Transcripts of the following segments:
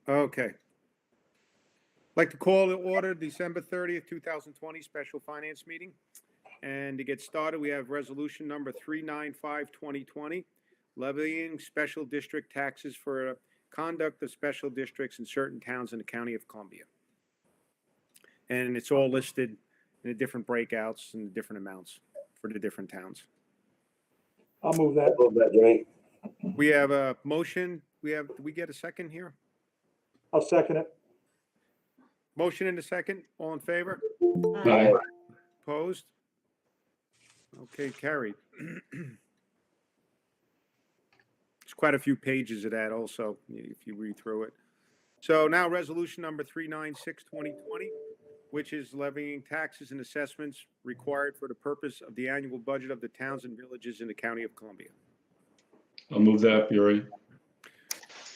Okay. Like to call to order December 30th, 2020 special finance meeting. And to get started, we have resolution number 395-2020, levying special district taxes for conduct of special districts in certain towns in the county of Columbia. And it's all listed in the different breakouts and the different amounts for the different towns. I'll move that. Jimmy. We have a motion. Do we get a second here? I'll second it. Motion and a second. All in favor? Aye. Opposed? Okay, carried. There's quite a few pages of that also, if you read through it. So now resolution number 396-2020, which is levying taxes and assessments required for the purpose of the annual budget of the towns and villages in the county of Columbia. I'll move that, Bury.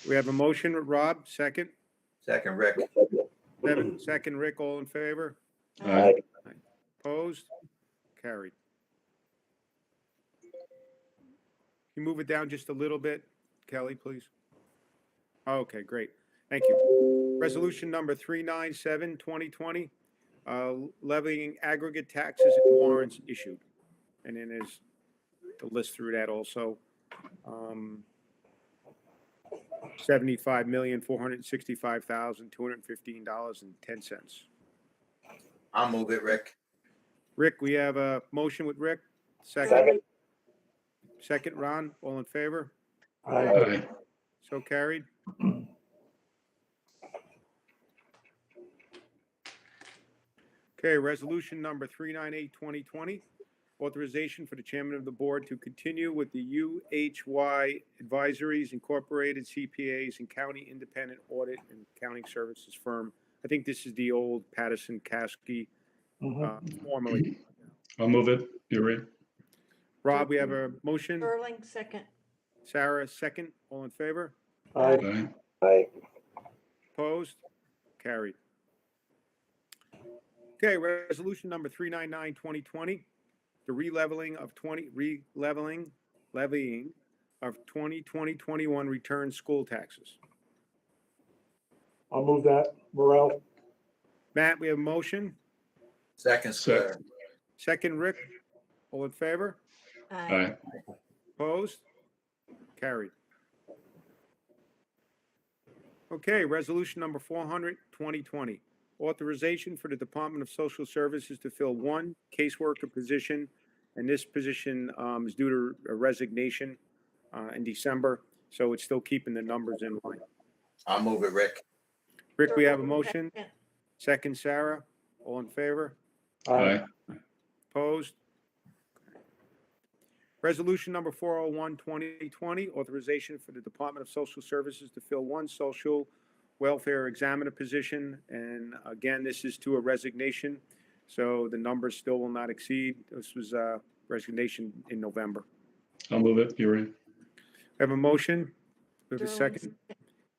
We have a motion, Rob, second. Second, Rick. Devin, second, Rick, all in favor? Aye. Opposed? Carried. Can you move it down just a little bit, Kelly, please? Okay, great. Thank you. Resolution number 397-2020, levying aggregate taxes and warrants issued. And then there's the list through that also. $75,465,215.10. I'll move it, Rick. Rick, we have a motion with Rick. Second. Second, Ron, all in favor? Aye. Aye. So carried. Okay, resolution number 398-2020, authorization for the chairman of the board to continue with the UHY Advisories Incorporated CPAs and County Independent Audit and Accounting Services Firm. I think this is the old Patterson Caskey, formerly. I'll move it, Bury. Rob, we have a motion. Sterling, second. Sarah, second. All in favor? Aye. Aye. Opposed? Carried. Okay, resolution number 399-2020, the levying of 2020-21 return school taxes. I'll move that. Morel. Matt, we have a motion. Second, Square. Second, Rick. All in favor? Aye. Opposed? Carried. Okay, resolution number 400-2020, authorization for the Department of Social Services to fill one caseworker position, and this position is due to a resignation in December, so it's still keeping the numbers in line. I'll move it, Rick. Rick, we have a motion. Second. Second, Sarah. All in favor? Aye. Opposed? Resolution number 401-2020, authorization for the Department of Social Services to fill one social welfare examiner position. And again, this is to a resignation, so the numbers still will not exceed. This was a resignation in November. I'll move it, Bury. I have a motion. We have a Sterling,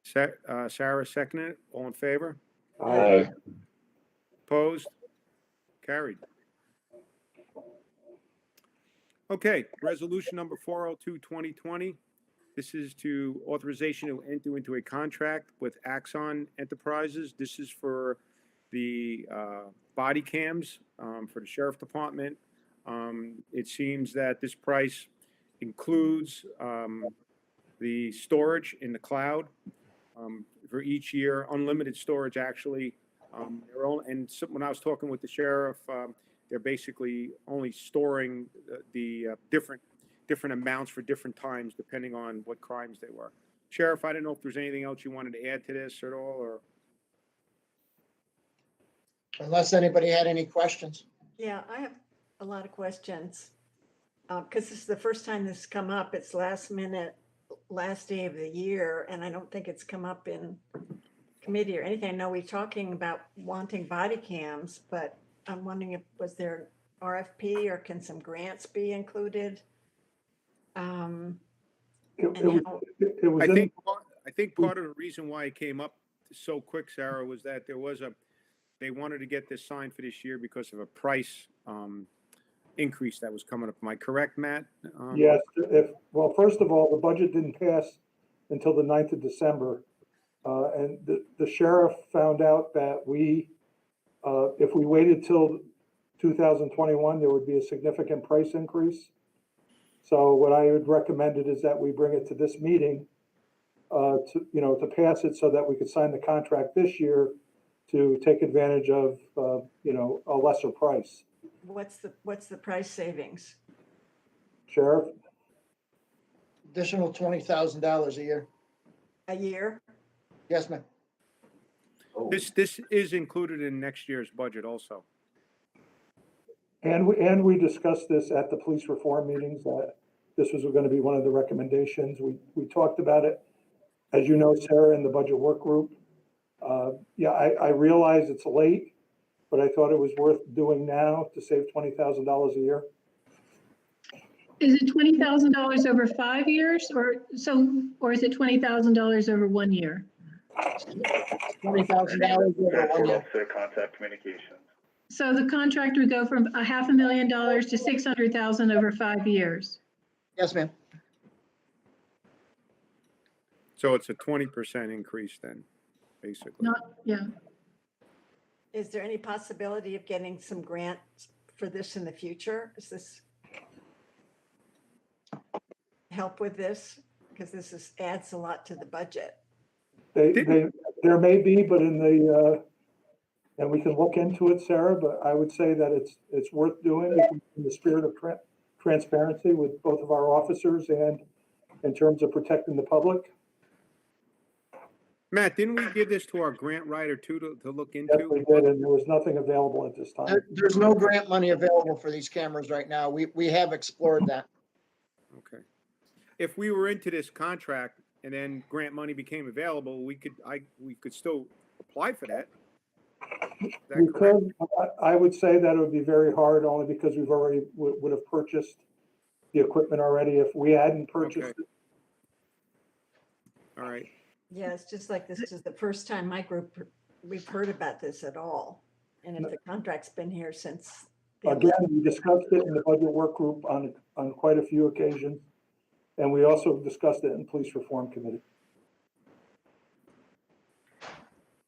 second. Sarah seconded it. All in favor? Aye. Opposed? Carried. Okay, resolution number 402-2020. This is to authorization to enter into a contract with Axon Enterprises. This is for the body cams for the sheriff department. It seems that this price includes the storage in the cloud for each year, unlimited storage actually. And so when I was talking with the sheriff, they're basically only storing the different amounts for different times depending on what crimes they were. Sheriff, I don't know if there's anything else you wanted to add to this at all, or Unless anybody had any questions. Yeah, I have a lot of questions. Because this is the first time this has come up. It's last minute, last day of the year, and I don't think it's come up in committee or anything. I know we're talking about wanting body cams, but I'm wondering if was there RFP or can some grants be included? It And how- was I in, think part of the reason why it came up so quick, Sarah, was that they wanted to get this signed for this year because of a price increase that was coming up. Am I correct, Matt? yes, well, first of all, the budget didn't pass until the 9th of December. And the sheriff found out that if we waited till 2021, there would be a significant price increase. So what I had recommended is that we bring it to this meeting to pass it so that we could sign the contract this year to take advantage of, a lesser price. What's the price savings? Sheriff? Additional $20,000 a year. A year? Yes, ma'am. Oh, This is included in next year's budget also. And we discussed this at the police reform meetings, that this was going to be one of the recommendations. We talked about it, as you know, Sarah, in the budget work group. I realize it's late, but I thought it was worth doing now to save $20,000 a year. Is it $20,000 over 5 years or is it $20,000 over 1 year? $20,000 over 1 year. Contact communications. So the contract would go from $500,000 to $600,000 over 5 years. Yes, ma'am. So it's a 20% increase then, basically. Yeah. Is there any possibility of getting some grants for this in the future? Is this help with this? Because this adds a lot to the budget. There may be, but and we can look into it, Sarah, but I would say that it's worth doing in the spirit of transparency with both of our officers and in terms of protecting the public. Matt, didn't we give this to our grant writer too to look Yes, into? we did, and there was nothing available at this time. There's no grant money available for these cameras right now. We have explored that. Okay. If we were into this contract and then grant money became available, we could still apply for that. Is that We correct? could, I would say that it would be very hard, only because we've already would have purchased the equipment already. If we hadn't purchased Okay. it, All right. Yeah, it's just like this is the first time my group, we've heard about this at all. And if the contract's been here since. the again, we discussed it in the budget work group on quite a few occasions. And we also discussed it in police reform committee.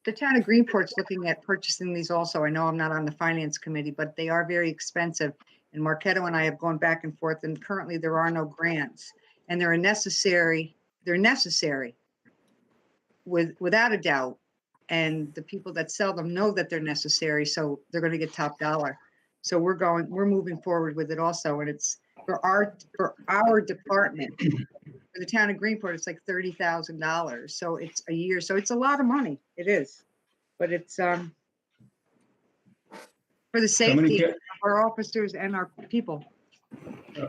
The town of Greenport's looking at purchasing these also. I know I'm not on the finance committee, but they are very expensive. And Marketo and I have gone back and forth, and currently there are no grants. And they're necessary without a doubt. And the people that sell them know that they're necessary, so they're going to get top dollar. So we're moving forward with it also. And it's for our department, for the town of Greenport, it's like $30,000. So it's a year. So it's a lot of money. It is. But it's for the safety of our officers and our people.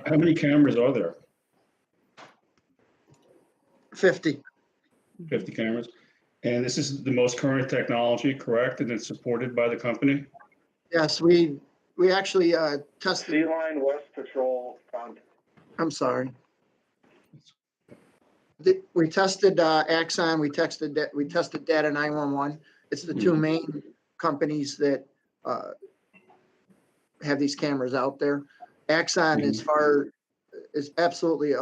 How many cameras are there? 50. 50 cameras? And this is the most current technology, correct? And it's supported by the company? Yes, we actually tested. Sea-Line West Patrol found. I'm sorry. We tested Axon. We tested Data 911. It's the two main companies that have these cameras out there. Axon is absolutely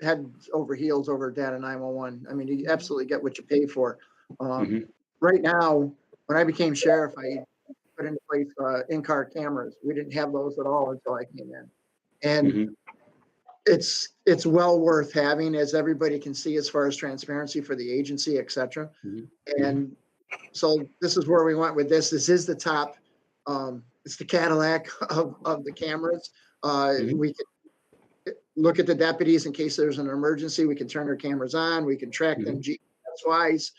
head over heels over Data 911. I mean, you absolutely get what you pay for. Right now, when I became sheriff, I put into place in-car cameras. We didn't have those at all until I came in, and it's well worth having, as everybody can see, as far as transparency for the agency, et cetera. And so this is where we went with this. This is the top. It's the Cadillac of the cameras. We can look at the deputies in case there's an emergency. We can turn their cameras on. We can track them GPS-wise.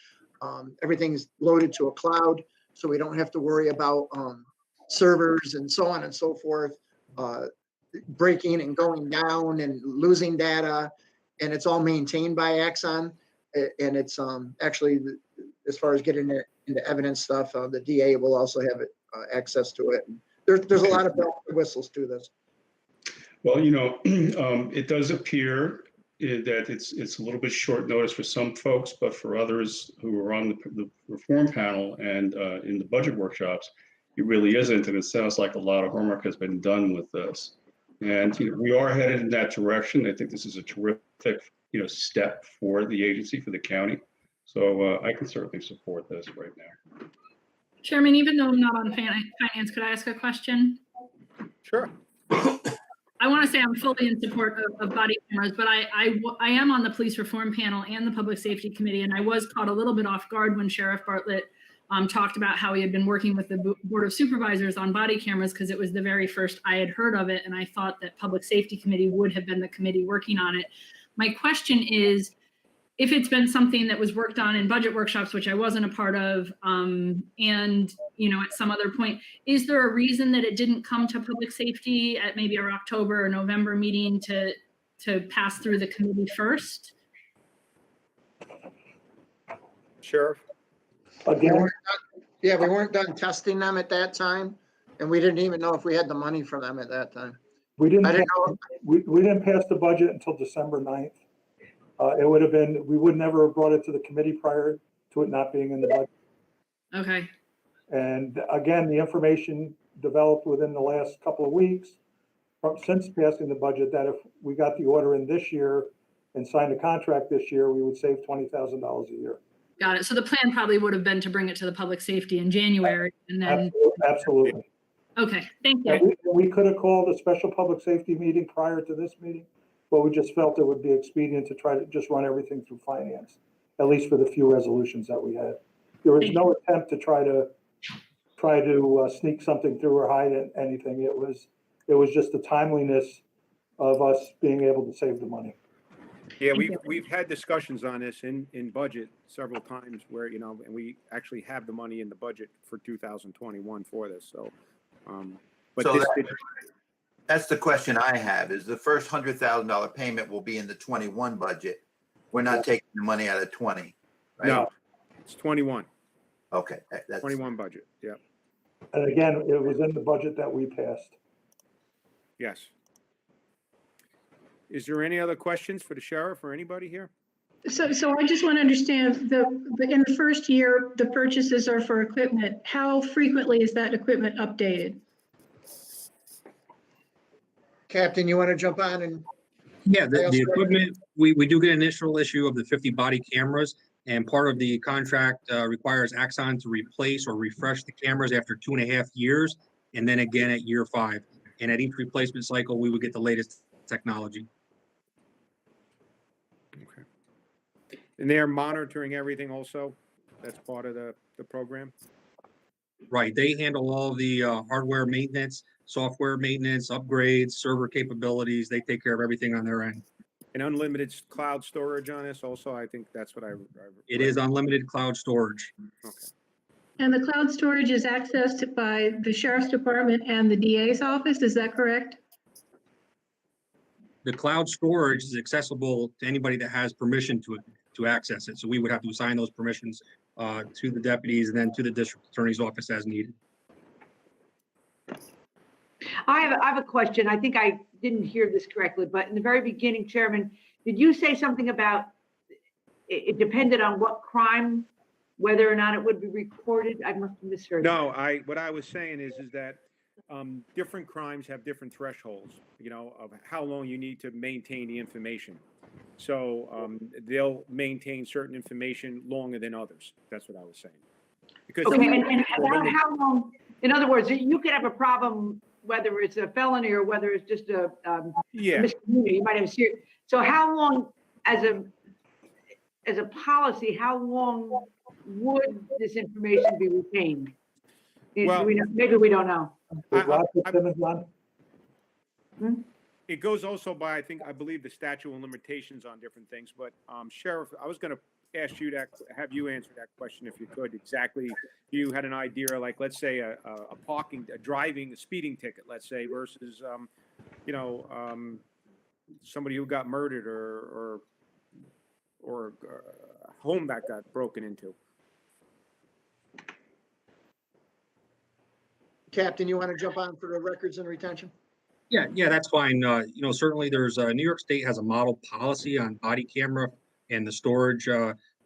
Everything's loaded to a cloud, so we don't have to worry about servers and so on and so forth, breaking and going down and losing data. And it's all maintained by Axon. And it's actually, as far as getting it into evidence stuff, the DA will also have access to it. There's a lot of bells and whistles to this. Well, you know, it does appear that it's a little bit short notice for some folks, but for others who are on the reform panel and in the budget workshops, it really isn't. And it sounds like a lot of homework has been done with this. And you know, we are headed in that direction. I think this is a terrific, step for the agency, for the county. So I can certainly support this right now. Chairman, even though I'm not on finance, could I ask a question? Sure. I want to say I'm fully in support of body cameras, but I am on the police reform panel and the public safety committee, and I was caught a little bit off guard when Sheriff Bartlett talked about how he had been working with the Board of Supervisors on body cameras, because it was the very first I had heard of it, and I thought that public safety committee would have been the committee working on it. My question is, if it's been something that was worked on in budget workshops, which I wasn't a part of, and at some other point, is there a reason that it didn't come to public safety at maybe our October or November meeting to pass through the committee first? Sheriff? Again, Yeah, we weren't done testing them at that time, and we didn't even know if we had the money for them at that time. we didn't, I didn't know. we didn't pass the budget until December 9th. It would have been, we would never have brought it to the committee prior to it not being in the budget. Okay, And again, the information developed within the last couple of weeks since passing the budget, that if we got the order in this year and signed a contract this year, we would save $20,000 a year. got it. So the plan probably would have been to bring it to the public safety in January, and then, Absolutely. okay, thank And you. we could have called a special public safety meeting prior to this meeting, but we just felt it would be expedient to try to just run everything through finance, at least for the few resolutions that we had. There was no attempt to try to sneak something through or hide anything. It was just the timeliness of us being able to save the money. Yeah, Thank we've had discussions on this in budget several times where, and we actually have the money in the budget for 2021 for this, so. But So this, That's the question I have, is the first $100,000 payment will be in the 21 budget. We're not taking the money out of 20, right? no, it's 21, Okay, that's. 21 budget, yeah, And again, it was in the budget that we passed. yes. Is there any other questions for the sheriff or anybody here? So I just want to understand, in the first year, the purchases are for equipment. How frequently is that equipment updated? Captain, you want to jump on and? Yeah, the equipment, we do get an initial issue of the 50 body cameras, and part of the contract requires Axon to replace or refresh the cameras after 2.5 years, and then again at year 5. And at each replacement cycle, we would get the latest technology. Okay. And they're monitoring everything also? That's part of the program? Right, they handle all the hardware maintenance, software maintenance, upgrades, server capabilities. They take care of everything on their end. And unlimited cloud storage on this also? I think that's what I It is unlimited cloud storage. Okay. And the cloud storage is accessed by the sheriff's department and the DA's office, is that correct? The cloud storage is accessible to anybody that has permission to access it. So we would have to assign those permissions to the deputies and then to the district attorney's office as needed. I have a question. I think I didn't hear this correctly, but in the very beginning, Chairman, did you say something about it depended on what crime, whether or not it would be recorded? I must have misheard. No, what I was saying is that different crimes have different thresholds, of how long you need to maintain the information. So they'll maintain certain information longer than others. That's what I was saying. Because Okay, and about how long, in other words, you could have a problem, whether it's a felony or whether it's just a yeah, misdemeanor, you might have a serious. So how long, as a policy, how long would this information be retained? Well- Maybe we don't know. Is Roger Simmons on? it goes also by, I believe the statute of limitations on different things, but Sheriff, I was going to ask you have you answer that question if you could. Exactly, you had an idea, like let's say a speeding ticket, let's say, versus somebody who got murdered or a home that got broken into. Captain, you want to jump on for the records and retention? Yeah, that's fine. Certainly there's New York State has a model policy on body camera and the storage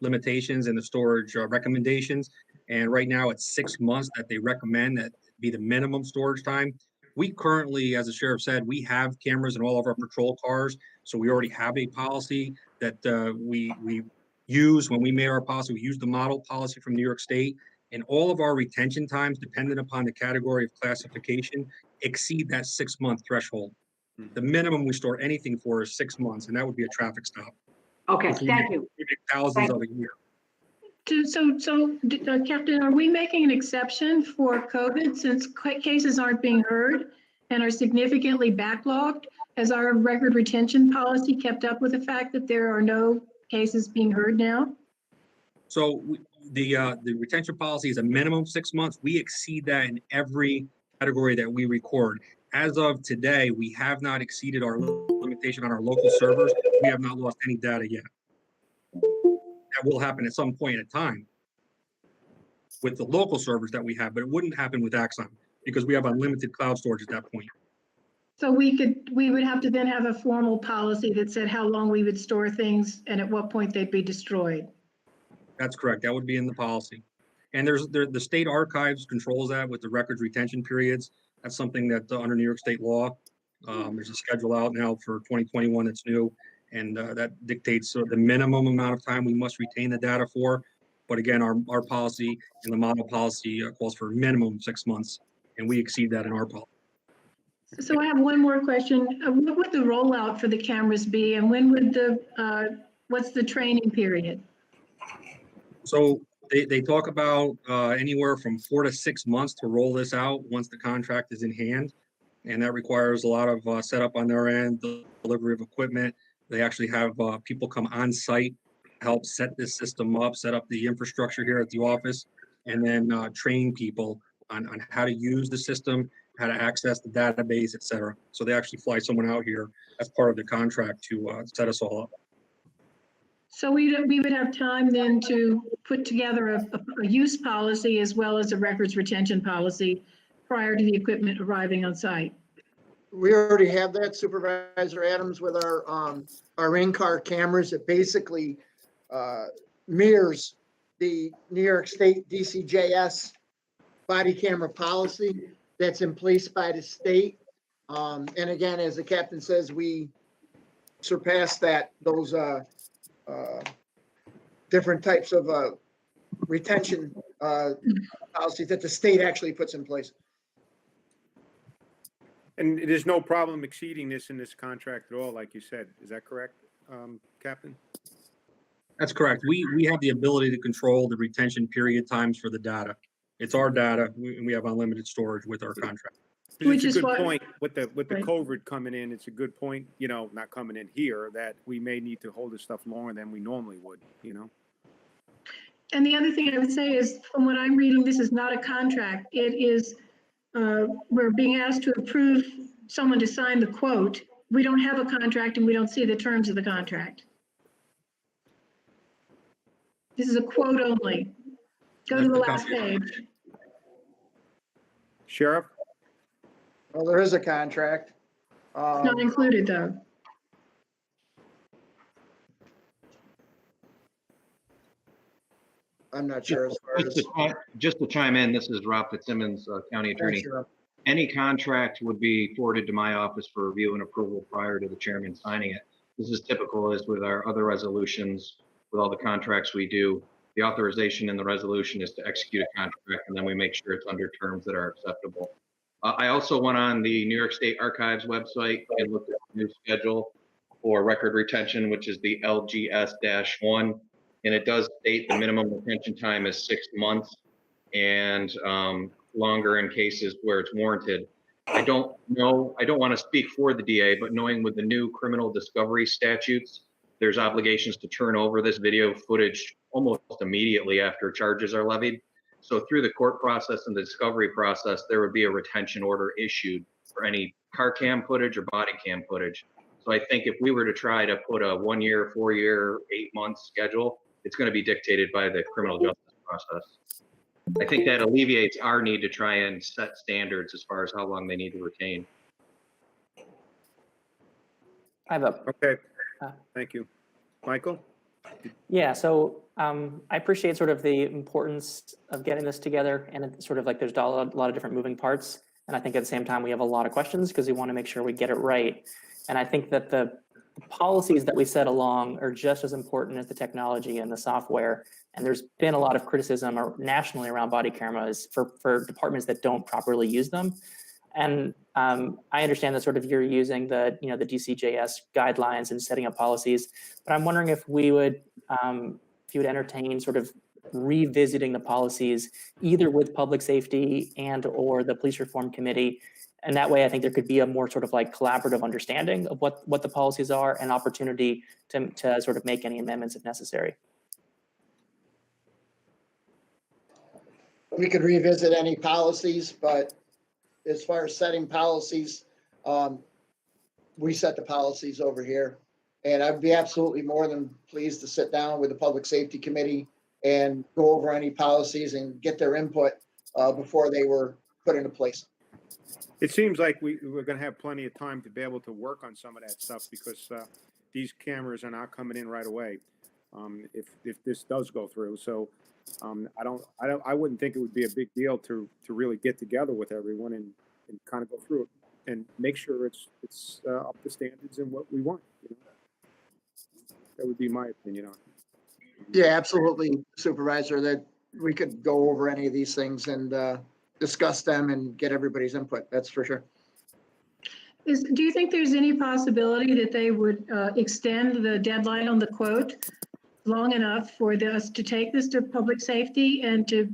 limitations and the storage recommendations. And right now it's 6 months that they recommend that be the minimum storage time. We currently, as the sheriff said, we have cameras in all of our patrol cars. So we already have a policy that we used when we made our policy. We used the model policy from New York State, and all of our retention times, dependent upon the category of classification, exceed that 6-month threshold. The minimum we store anything for is 6 months, and that would be a traffic stop. Okay, Which we thank make- you. we make thousands of a year. Captain, are we making an exception for COVID since cases aren't being heard and are significantly backlogged? Has our record retention policy kept up with the fact that there are no cases being heard now? So the retention policy is a minimum 6 months. We exceed that in every category that we record. As of today, we have not exceeded our limitation on our local servers. We have not lost any data yet. That will happen at some point in time with the local servers that we have, but it wouldn't happen with Axon because we have unlimited cloud storage at that point. So we would have to then have a formal policy that said how long we would store things and at what point they'd be destroyed. That's correct. That would be in the policy. And the state archives controls that with the records retention periods. That's something that under New York State law, there's a schedule out now for 2021 that's new. And that dictates the minimum amount of time we must retain the data for. But again, our policy and the model policy calls for a minimum 6 months, and we exceed that in our policy. So I have one more question. What would the rollout for the cameras be and when would what's the training period? So they talk about anywhere from 4 to 6 months to roll this out once the contract is in hand. And that requires a lot of setup on their end, the delivery of equipment. They actually have people come on site, help set this system up, set up the infrastructure here at the office, and then train people on how to use the system, how to access the database, et cetera. So they actually fly someone out here as part of the contract to set us all up. So we would have time then to put together a use policy as well as a records retention policy prior to the equipment arriving on site. We already have that, Supervisor Adams, with our in-car cameras. It basically mirrors the New York State DCJS body camera policy that's in place by the state. And again, as the captain says, we surpassed those different types of retention policies that the state actually puts in place. And there's no problem exceeding this in this contract at all, like you said. Is that correct, Captain? That's correct. We have the ability to control the retention period times for the data. It's our data. We have unlimited storage with our contract. Which It's is a good what- point with the Right. COVID coming in. It's a good point, not coming in here, that we may need to hold this stuff longer than we normally would, And the other thing I would say is, from what I'm reading, this is not a contract. It is, we're being asked to approve someone to sign the quote. We don't have a contract and we don't see the terms of the contract. This is a quote only. Go to the last page. Sheriff? Well, there is a contract. It's not included though. I'm not sure as far as. Just to chime in, this is Rob Fitzsimmons, County Attorney. Any contract would be forwarded to my office for review and approval prior to the chairman signing it. This is typical as with our other resolutions, with all the contracts we do. The authorization in the resolution is to execute a contract, and then we make sure it's under terms that are acceptable. I also went on the New York State Archives website and looked at the new schedule for record retention, which is the LGS-1. And it does state the minimum retention time is 6 months and longer in cases where it's warranted. I don't want to speak for the DA, but knowing with the new criminal discovery statutes, there's obligations to turn over this video footage almost immediately after charges are levied. So through the court process and the discovery process, there would be a retention order issued for any car cam footage or body cam footage. So I think if we were to try to put a 1 year, 4 year, 8 month schedule, it's going to be dictated by the criminal justice process. I think that alleviates our need to try and set standards as far as how long they need to retain. I have a Okay, thank you. Michael? Yeah, so I appreciate sort of the importance of getting this together, and it's sort of like there's a lot of different moving parts, and I think at the same time we have a lot of questions because we want to make sure we get it right. And I think that the policies that we set along are just as important as the technology and the software. And there's been a lot of criticism nationally around body cameras for departments that don't properly use them. And I understand that sort of you're using the DCJS guidelines and setting up policies, but I'm wondering if we would, if you would entertain sort of revisiting the policies either with public safety and or the police reform committee. And that way I think there could be a more sort of like collaborative understanding of what the policies are and opportunity to sort of make any amendments if necessary. We could revisit any policies, but as far as setting policies, we set the policies over here. And I'd be absolutely more than pleased to sit down with the Public Safety Committee and go over any policies and get their input before they were put into place. It seems like we're gonna have plenty of time to be able to work on some of that stuff because these cameras are not coming in right away. If this does go through, so I wouldn't think it would be a big deal to really get together with everyone and kind of go through it and make sure it's up to standards and what we want. That would be my opinion on it. Yeah, absolutely, Supervisor, that we could go over any of these things and discuss them and get everybody's input. That's for sure. Do you think there's any possibility that they would extend the deadline on the quote long enough for us to take this to public safety and to,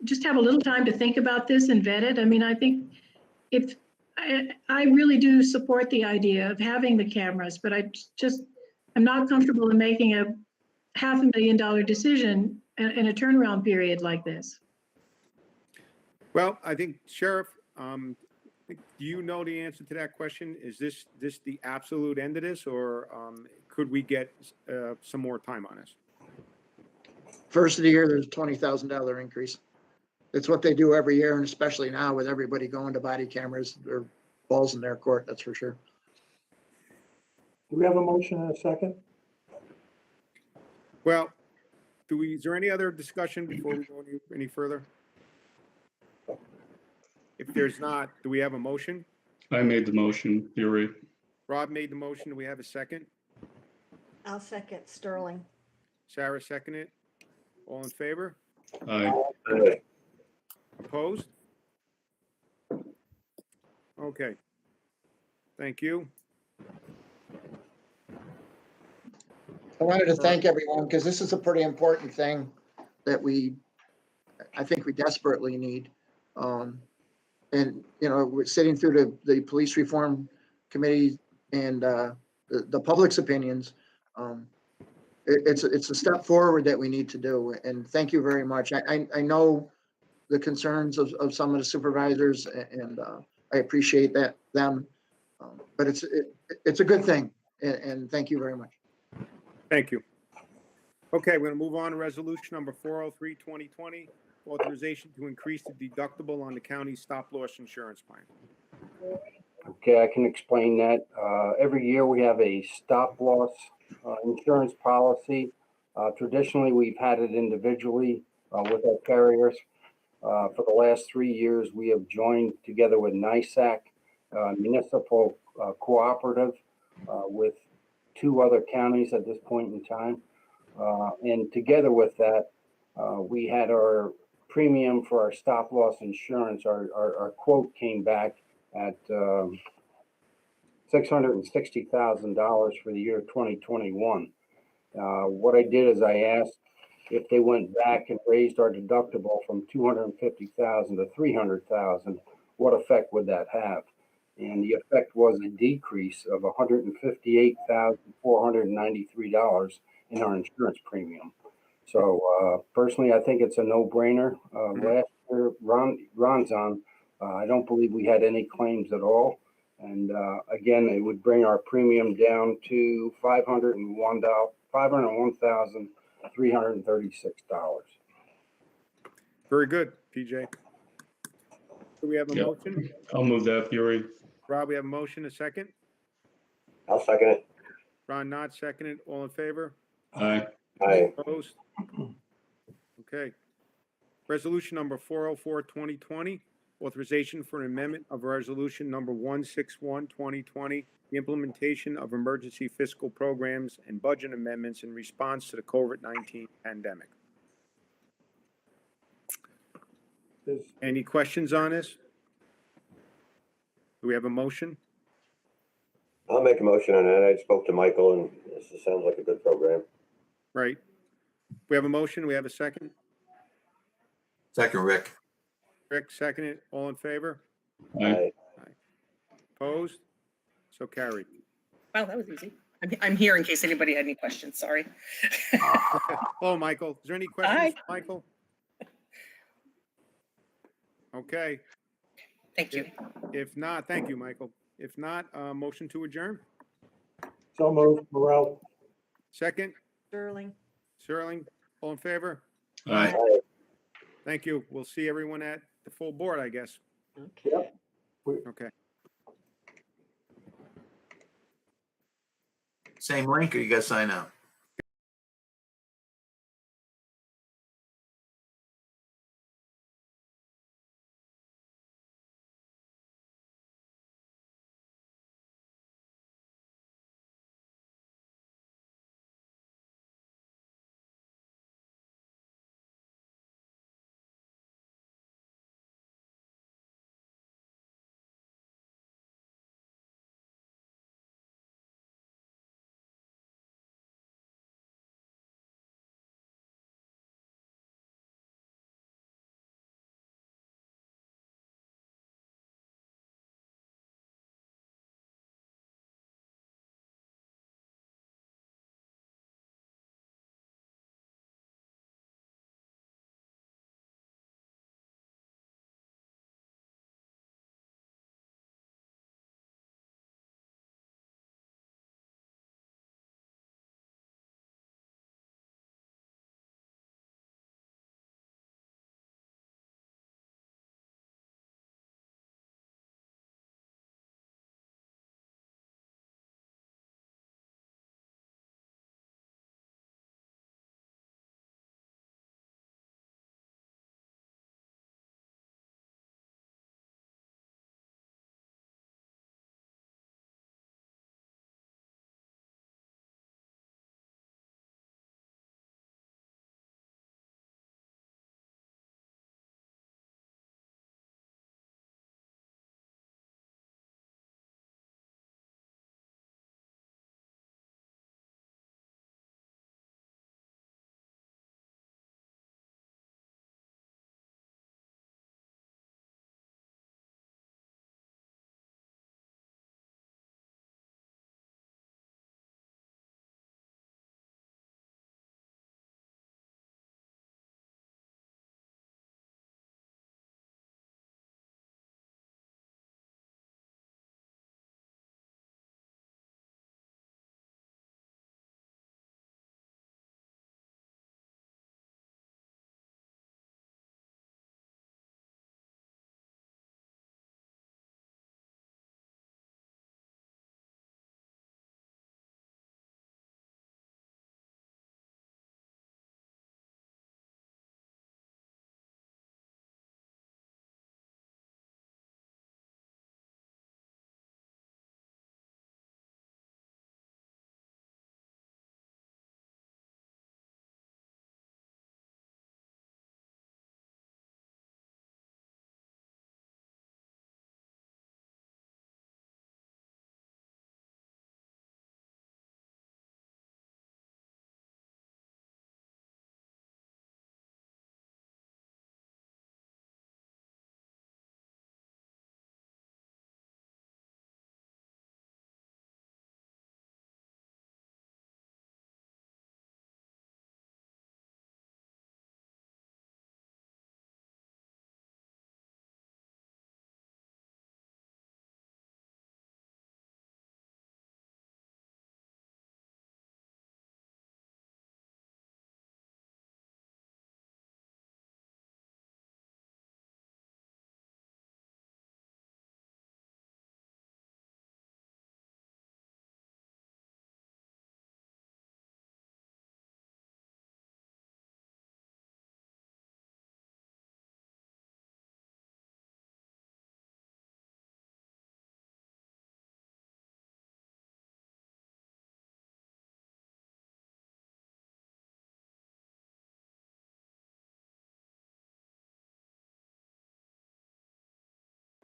just have a little time to think about this and vet it? I mean, I think I really do support the idea of having the cameras, but I'm not comfortable in making a $500,000 decision in a turnaround period like this. Well, I think Sheriff, do you know the answer to that question? Is this the absolute end of this, or could we get some more time on this? First of the year, there's a $20,000 increase. It's what they do every year, and especially now with everybody going to body cameras, they're balls in their court, that's for sure. Do we have a motion and a second? Well, is there any other discussion before we go any further? If there's not, do we have a motion? I made the motion, Yuri. Rob made the motion. Do we have a second? I'll second Sterling. Sarah seconded. All in favor? Aye. Opposed? Okay. Thank you. I wanted to thank everyone because this is a pretty important thing that I think we desperately need. And, we're sitting through the police reform committee and the public's opinions. It's a step forward that we need to do. And thank you very much. I know the concerns of some of the supervisors and I appreciate them. But it's a good thing. And thank you very much. Thank you. Okay, we're going to move on to resolution number 403, 2020, authorization to increase the deductible on the county's stop-loss insurance plan. Okay, I can explain that. Every year we have a stop-loss insurance policy. Traditionally, we've had it individually with our carriers. For the last 3 years, we have joined together with NISAC, Municipal Cooperative, with 2 other counties at this point in time. And together with that, we had our premium for our stop loss insurance. Our quote came back at $660,000 for the year 2021. What I did is I asked if they went back and raised our deductible from $250,000 to $300,000, what effect would that have? And the effect was a decrease of $158,493 in our insurance premium. So personally, I think it's a no-brainer. Last year, Ron's on, I don't believe we had any claims at all. And again, it would bring our premium down to $501,336. Very good, PJ. Do we have a Yep. motion? I'll move that, Yuri. Rob, we have a motion, a second? I'll second it. Ron Knott seconded. All in favor? Aye. Aye. Opposed? Okay. Resolution number 404, 2020, authorization for an amendment of resolution number 161, 2020, the implementation of emergency fiscal programs and budget amendments in response to the COVID-19 pandemic. Is, Any questions on this? Do we have a motion? I'll make a motion on that. I spoke to Michael and this sounds like a good program. Right. We have a motion. We have a second. Second, Rick. Rick, second it. All in favor? Aye. Opposed? So carried. Wow, that was easy. I'm here in case anybody had any questions. Sorry. Hello, Michael. Is there any questions, Hi. for Michael? Okay. Thank you. If not, thank you, Michael. If not, motion to adjourn. so moved, Morel. Second, Sterling. Sterling, all in favor? Aye. Thank you. We'll see everyone at the full board, I guess. Okay. Okay. Same link or you got to sign out?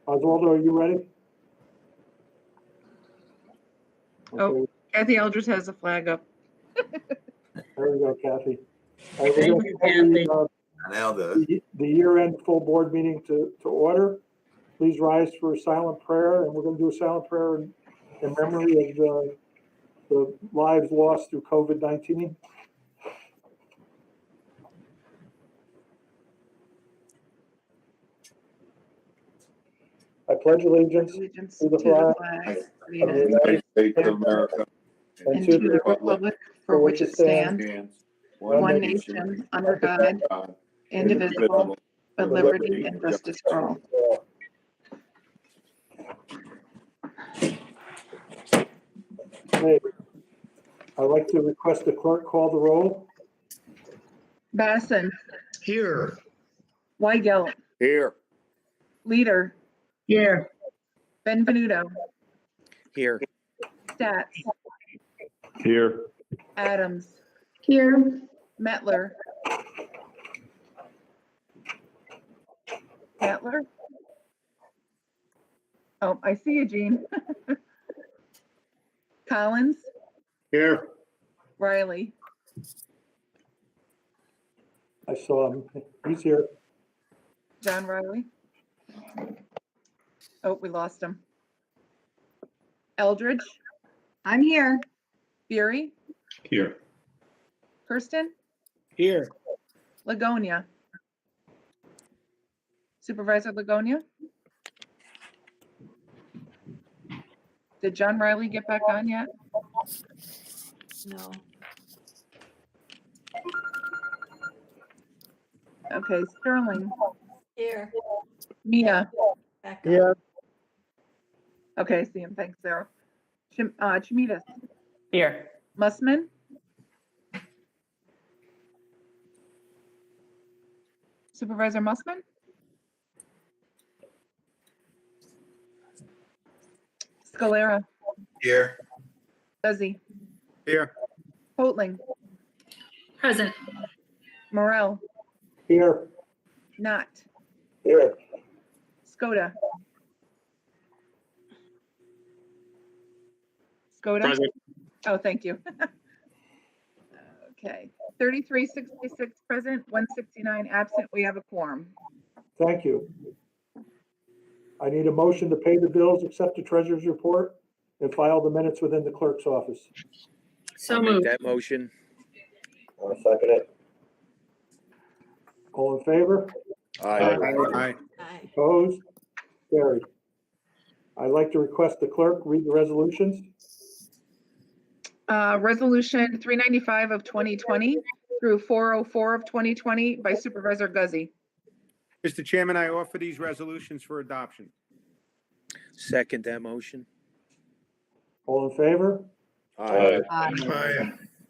Oswaldo, are you ready? Oh. Okay, Kathy Eldridge has a flag up. there we go, Kathy. All right, we're Thank gonna you, call Kathy. Now the, the year-end full board meeting to order. Please rise for a silent prayer, and we're going to do a silent prayer in memory of the lives lost through COVID-19. I pledge allegiance to the flag of the United States of America and to the republic for which it stands, one nation, under God, indivisible, with liberty and justice for all. Okay. I'd like to request the clerk call the roll. Basson, Here. Weigel, Here. Leader. Here. Benvenuto, Here. Stats, Here. Adams. Here. Metler. Metler? Oh, I see you, Jean. Collins, Here. Riley, I saw him. He's here. John Riley. Oh, we lost him. Eldridge, I'm here. Fury, Here. Kirsten, Here. Ligonia. Supervisor Ligonia? Did John Riley get back on yet? No. Okay, Sterling, Here. Mia. Back up. Okay, I see him. Thanks, Sarah. Chimitas, Here. Mussman. Supervisor Mussman? Scalera, here, Desi, Here. Hoatling, Present. Morel, Here. Not, Here. Skoda. Skoda? Oh, thank you. Okay, 3366 present, 169 absent. We have a quorum. Thank you. I need a motion to pay the bills, accept the treasurer's report, and file the minutes within the clerk's office. So I'll make moved. that motion. I'll second it. All in favor? Aye. Aye. Opposed? Carried. I'd like to request the clerk read the resolutions. Resolution 395 of 2020 through 404 of 2020 by Supervisor Guzzi. Mr. Chairman, I offer these resolutions for adoption. Second that motion. All in favor? Aye.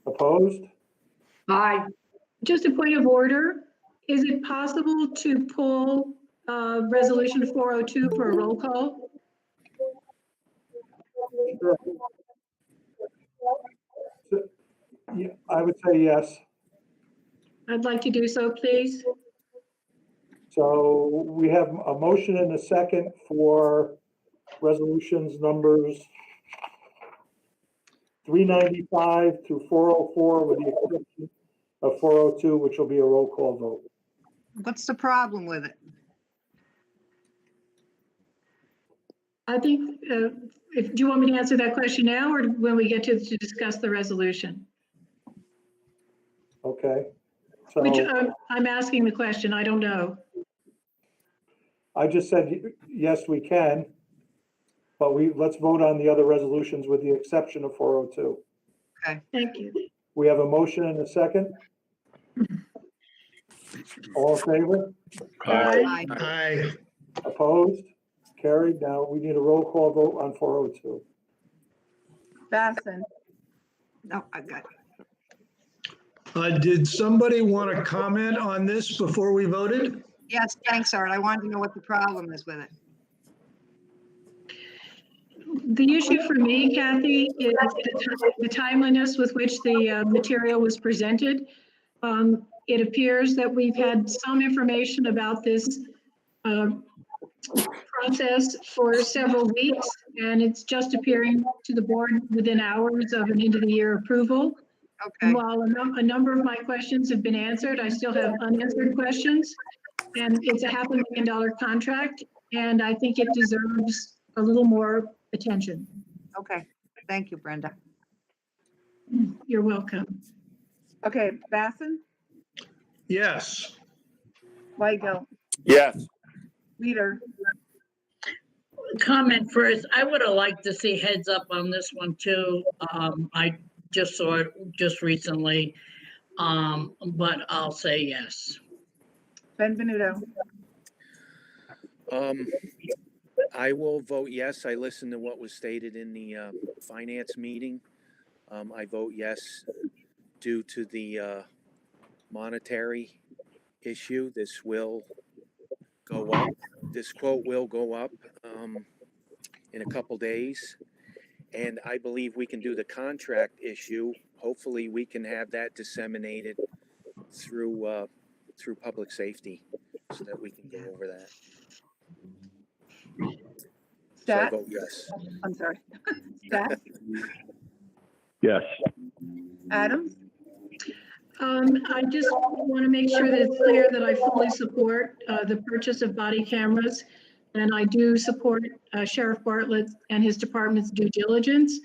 Opposed? Aye. Just a point of order. Is it possible to pull resolution 402 for a roll call? Sure. Yeah, I would say yes. I'd like to do so, please. So we have a motion and a second for resolutions numbers 395 to 404 with the exception of 402, which will be a roll call vote. What's the problem with it? I think, do you want me to answer that question now or when we get to discuss the resolution? Okay. Which So I'm asking the question, I don't know. I just said, yes, we can, but let's vote on the other resolutions with the exception of 402. Thank you. We have a motion and a second. All in favor? Aye. Aye. Opposed? Carried. Now we need a roll call vote on 402. Basson, No, I got it. Did somebody want to comment on this before we voted? Yes, thanks, Art. I wanted to know what the problem is with it. The issue for me, Kathy, is the timeliness with which the material was presented. It appears that we've had some information about this process for several weeks, and it's just appearing to the board within hours of an end-of-the-year approval. And Okay, while a number of my questions have been answered, I still have unanswered questions. And it's a $500,000 contract, and I think it deserves a little more attention. okay. Thank you, Brenda. You're welcome. Okay, Basson, Yes. Weigel, Yes. Weider, Comment first, I would have liked to see heads up on this one too. I just saw it just recently. But I'll say yes. Benvenuto, I will vote yes. I listened to what was stated in the finance meeting. I vote yes due to the monetary issue. This will go up. This quote will go up in a couple days. And I believe we can do the contract issue. Hopefully we can have that disseminated through through public safety so that we can go over that. So I Stat, vote yes. I'm sorry. Stat, Yes. Adams, I just want to make sure that it's clear that I fully support the purchase of body cameras. And I do support Sheriff Bartlett and his department's due diligence.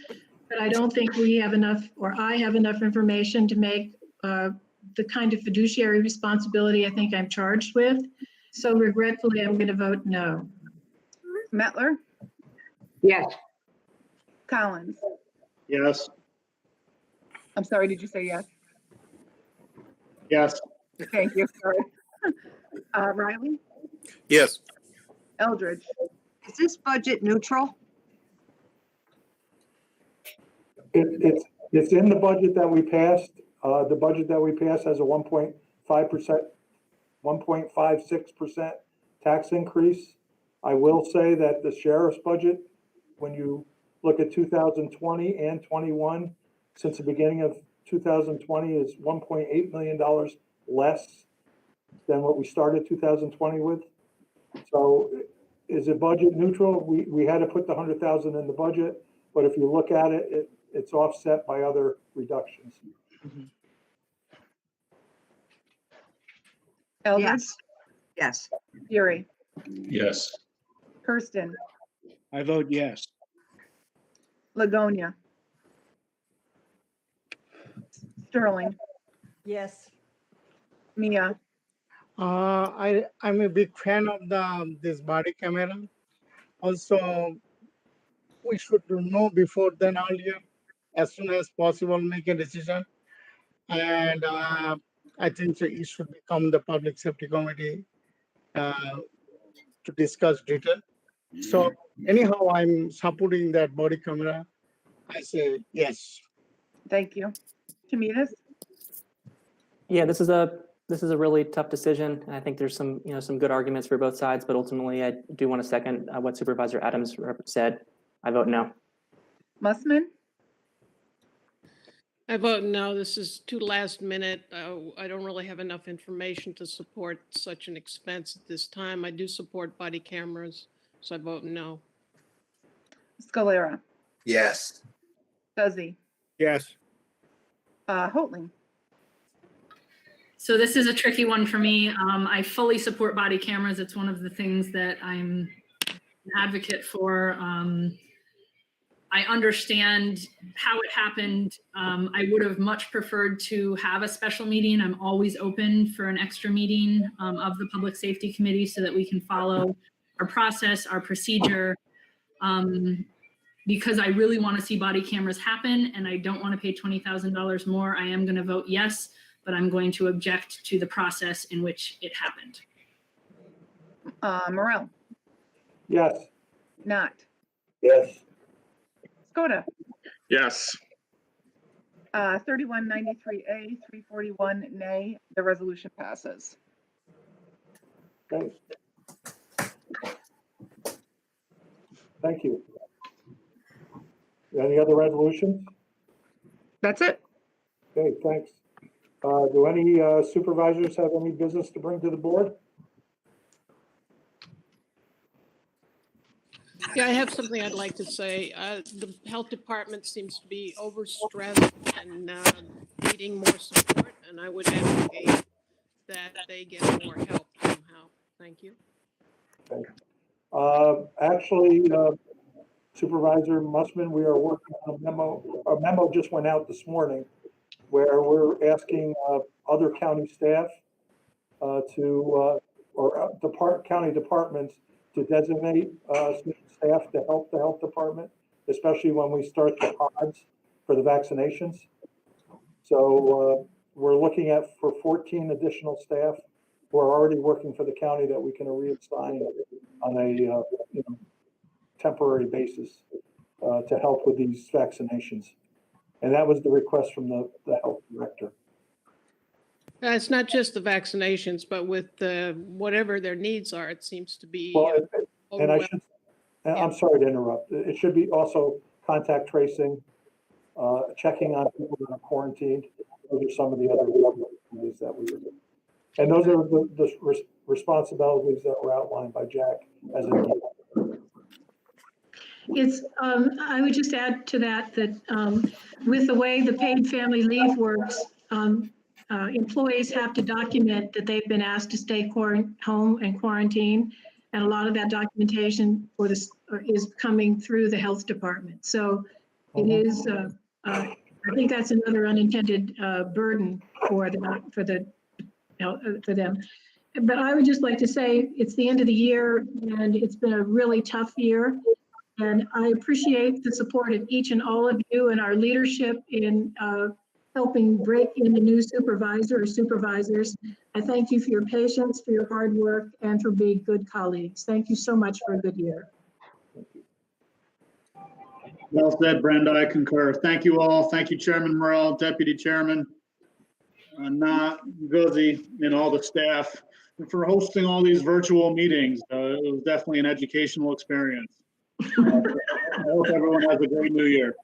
But I don't think we have enough, or I have enough information to make the kind of fiduciary responsibility I think I'm charged with. So regretfully, I'm going to vote no. Mettler, Yes. Collins. Yes. I'm sorry, did you say yes? Yes. Thank you, sorry. Riley, Yes. Eldridge, Is this budget neutral? It's in the budget that we passed. The budget that we passed has a 1.5%, 1.56% tax increase. I will say that the sheriff's budget, when you look at 2020 and 21, since the beginning of 2020 is $1.8 million less than what we started 2020 with. So is it budget neutral? We had to put the 100,000 in the budget, but if you look at it, it's offset by other reductions. Eldridge, Yes. Yes. Fury, Yes. Kirsten, I vote yes. Ligonia, Sterling, Yes. Mia, I'm a big fan of this body camera. Also, we should know before then earlier, as soon as possible, make a decision. And I think it should become the public safety committee to discuss detail. So anyhow, I'm supporting that body camera. I say yes. thank you. Tamidas, Yeah, this is a really tough decision, and I think there's some some good arguments for both sides. But ultimately, I do want to second what Supervisor Adams said. I vote no. Mussman, I vote no. This is too last minute. I don't really have enough information to support such an expense at this time. I do support body cameras, so I vote no. Scalera, Yes. Fuzzy, Yes. Hoatling, So this is a tricky one for me. I fully support body cameras. It's one of the things that I'm an advocate for. I understand how it happened. I would have much preferred to have a special meeting. I'm always open for an extra meeting of the Public Safety Committee so that we can follow our process, our procedure. Because I really want to see body cameras happen and I don't want to pay $20,000 more. I am going to vote yes, but I'm going to object to the process in which it happened. Morel, Yes. Not, Yes. Skoda, Yes. 3193A, 341 nay, the resolution passes. Okay. Thank you. Any other resolutions? That's it. Okay, thanks. Do any supervisors have any business to bring to the board? Yeah, I have something I'd like to say. The health department seems to be overstressed and needing more support, and I would advocate that they get more help somehow. Thank you. Actually, Supervisor Mussman, we are working on a memo. A memo just went out this morning where we're asking other county staff county departments to designate staff to help the health department, especially when we start the pods for the vaccinations. So we're looking at for 14 additional staff who are already working for the county that we can reassign on a temporary basis to help with these vaccinations. And that was the request from the health director. It's not just the vaccinations, but with whatever their needs are, it seems to be. Well, and I'm sorry to interrupt. It should be also contact tracing, checking on people that are quarantined. Those are some of the other ways that we were doing. And those are the responsibilities that were outlined by Jack as a It's, I would just add to that, with the way the paid family leave works, employees have to document that they've been asked to stay home and quarantine. And a lot of that documentation for this is coming through the health department. So it is, I think that's another unintended burden for them. But I would just like to say it's the end of the year and it's been a really tough year. And I appreciate the support of each and all of you and our leadership in helping break in a new supervisor or supervisors. I thank you for your patience, for your hard work, and for being good colleagues. Thank you so much for a good year. Well said, Brenda. I concur. Thank you all. Thank you, Chairman Morrell, Deputy Chairman, Ngozi, and all the staff for hosting all these virtual meetings. It was definitely an educational experience. I hope everyone has a great new year.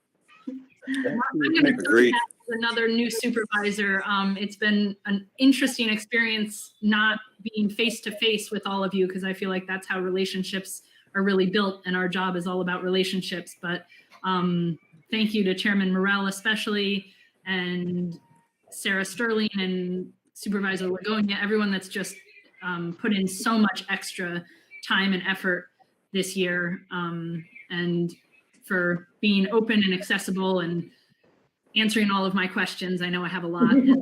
I'm going to another new supervisor. It's been an interesting experience not being face to face with all of you, because I feel like that's how relationships are really built, and our job is all about relationships. But thank you to Chairman Morrell especially, and Sarah Sterling and Supervisor Lagonia, everyone that's just put in so much extra time and effort this year, and for being open and accessible and answering all of my questions. I know I have a lot, and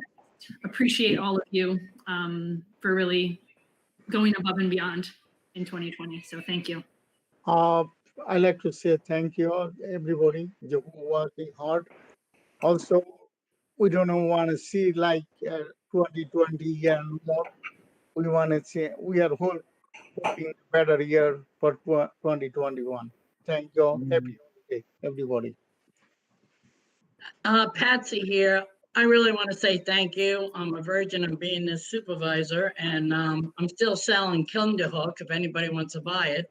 appreciate all of you for really going above and beyond in 2020. So thank you. I like to say thank you, everybody, working hard. Also, we don't want to see like 2020 and more. We want to see, we are hoping a better year for 2021. Thank you. Happy holiday, everybody. Patsy here. I really want to say thank you. I'm a virgin of being this supervisor, and I'm still selling Kinderhook if anybody wants to buy it.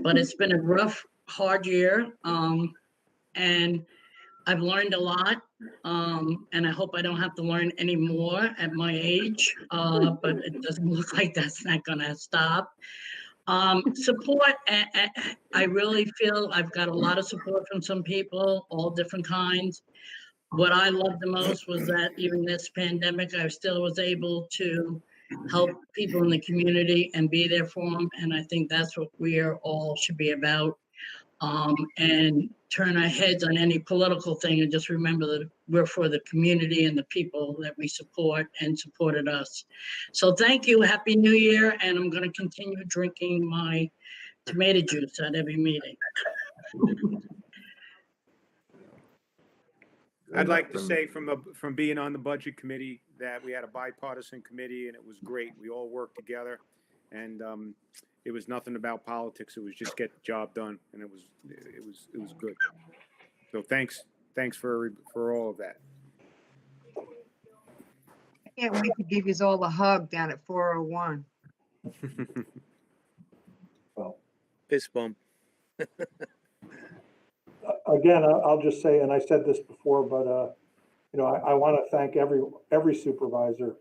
But it's been a rough, hard year, and I've learned a lot, and I hope I don't have to learn any more at my age, but it doesn't look like that's not going to stop. Support, I really feel I've got a lot of support from some people, all different kinds. What I loved the most was that even this pandemic, I still was able to help people in the community and be there for them. And I think that's what we are all should be about. And turn our heads on any political thing and just remember that we're for the community and the people that we support and supported us. So thank you. Happy New Year. And I'm going to continue drinking my tomato juice at every meeting. I'd like to say from being on the budget committee that we had a bipartisan committee and it was great. We all worked together, and it was nothing about politics. It was just get the job done, and it was good. So thanks for all of that. I can't wait to give you all a hug down at 401. Well, fist bump. Again, I'll just say, and I said this before, but I want to thank every supervisor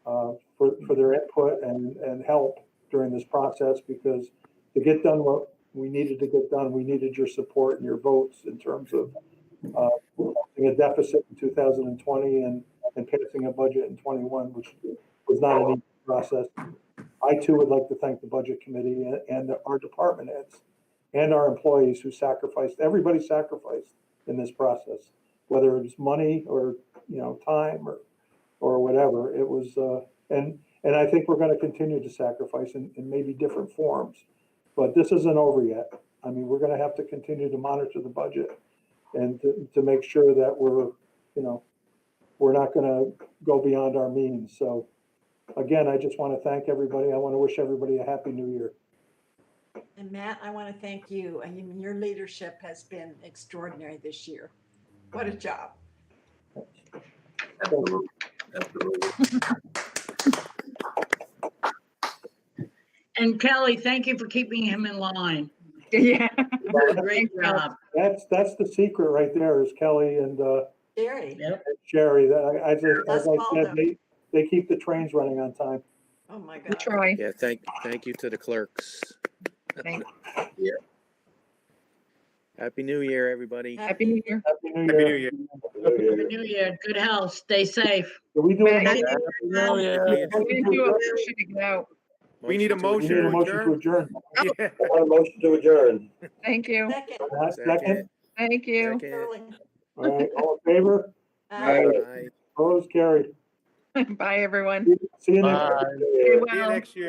for their input and help during this process, because to get done what we needed to get done. We needed your support and your votes in terms of having a deficit in 2020 and passing a budget in 21, which was not an easy process. I too would like to thank the budget committee and our department heads and our employees who sacrificed, everybody sacrificed in this process, whether it was money or, time or whatever. It was, and I think we're going to continue to sacrifice in maybe different forms, but this isn't over yet. I mean, we're going to have to continue to monitor the budget and to make sure that we're not going to go beyond our means. So again, I just want to thank everybody. I want to wish everybody a happy new year. And Matt, I want to thank you. I mean, your leadership has been extraordinary this year. What a job. Absolutely. Absolutely. And Kelly, thank you for keeping him in line. Yeah. You did a great job. That's the secret right there is Kelly and Jerry. Yep. Sherry. That as I Waldo. said, they keep the trains running on time. Oh, my We God. try. Yeah, thank you to the clerks. Thank- Happy New Year, everybody. Happy New Year. Happy New Happy Year. New Year. Happy New Year. Good health. Stay safe. Do we do a Matt, motion? we do a motion to get out. We need a We motion need a to motion to adjourn. adjourn. Yeah. I want a motion to adjourn. Thank you. Second. Second. Thank you. Second. Sterling. All right, all in favor? Aye. Opposed, carried. Bye, everyone. See you next. Be See you well. next year.